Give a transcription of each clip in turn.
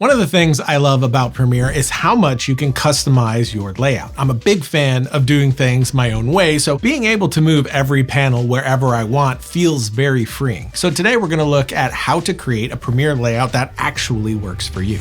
One of the things I love about Premiere is how much you can customize your layout. I'm a big fan of doing things my own way, so being able to move every panel wherever I want feels very freeing. So today we're going to look at how to create a Premiere layout that actually works for you.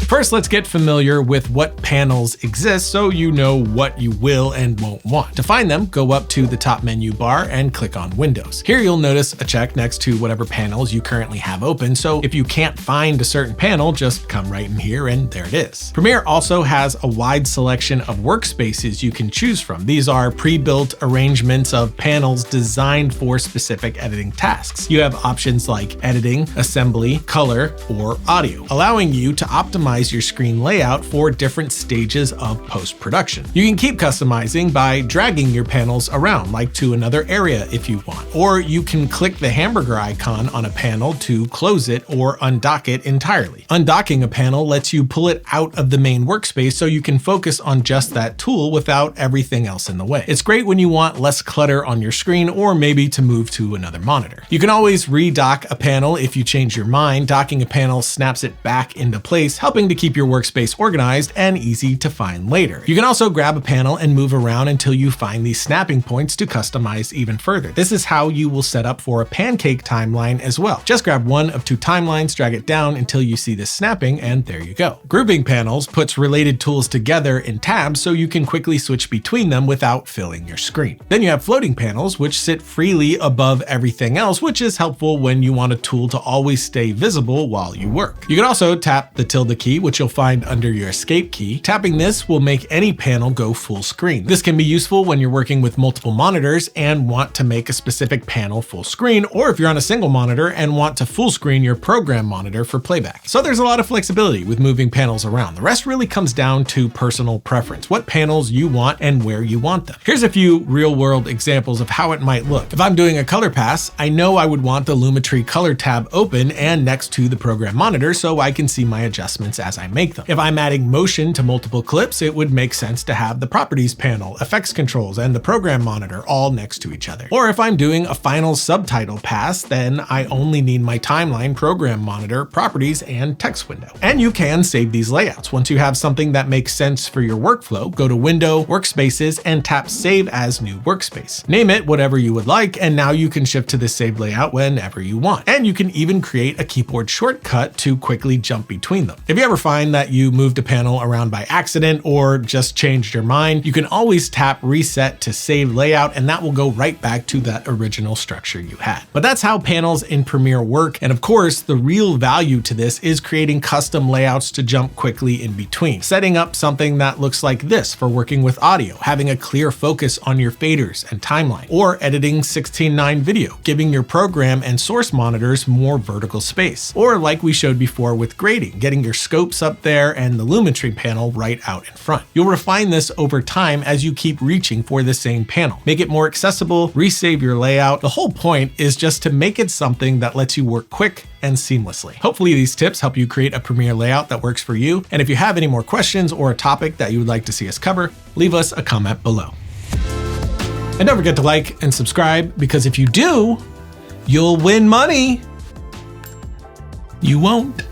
First, let's get familiar with what panels exist so you know what you will and won't want. To find them, go up to the top menu bar and click on Windows. Here you'll notice a check next to whatever panels you currently have open, so if you can't find a certain panel, just come right in here and there it is. Premiere also has a wide selection of workspaces you can choose from. These are pre-built arrangements of panels designed for specific editing tasks. You have options like editing, assembly, color, or audio, allowing you to optimize your screen layout for different stages of post-production. You can keep customizing by dragging your panels around, like to another area if you want, or you can click the hamburger icon on a panel to close it or undock it entirely. Undocking a panel lets you pull it out of the main workspace so you can focus on just that tool without everything else in the way. It's great when you want less clutter on your screen or maybe to move to another monitor. You can always redock a panel if you change your mind. Docking a panel snaps it back into place, helping to keep your workspace organized and easy to find later. You can also grab a panel and move around until you find these snapping points to customize even further. This is how you will set up for a pancake timeline as well. Just grab one of two timelines, drag it down until you see this snapping, and there you go. Grouping panels puts related tools together in tabs so you can quickly switch between them without filling your screen. Then you have floating panels, which sit freely above everything else, which is helpful when you want a tool to always stay visible while you work. You can also tap the tilde key, which you'll find under your escape key. Tapping this will make any panel go full screen. This can be useful when you're working with multiple monitors and want to make a specific panel full screen, or if you're on a single monitor and want to full screen your program monitor for playback. So there's a lot of flexibility with moving panels around. The rest really comes down to personal preference, what panels you want and where you want them. Here's a few real-world examples of how it might look. If I'm doing a color pass, I know I would want the Lumetri color tab open and next to the program monitor so I can see my adjustments as I make them. If I'm adding motion to multiple clips, it would make sense to have the properties panel, effects controls, and the program monitor all next to each other. Or if I'm doing a final subtitle pass, then I only need my timeline, program monitor, properties, and text window. And you can save these layouts. Once you have something that makes sense for your workflow, go to Window, Workspaces, and tap Save as New Workspace. Name it whatever you would like, and now you can shift to the saved layout whenever you want. And you can even create a keyboard shortcut to quickly jump between them. If you ever find that you moved a panel around by accident or just changed your mind, you can always tap Reset to save layout, and that will go right back to that original structure you had. But that's how panels in Premiere work, and of course, the real value to this is creating custom layouts to jump quickly in between. Setting up something that looks like this for working with audio, having a clear focus on your faders and timeline, or editing 16:9 video, giving your program and source monitors more vertical space. Or like we showed before with grading, getting your scopes up there and the Lumetri panel right out in front. You'll refine this over time as you keep reaching for the same panel. Make it more accessible, resave your layout. The whole point is just to make it something that lets you work quick and seamlessly. Hopefully these tips help you create a Premiere layout that works for you. And if you have any more questions or a topic that you would like to see us cover, leave us a comment below. And don't forget to like and subscribe, because if you do, you'll win money. You won't.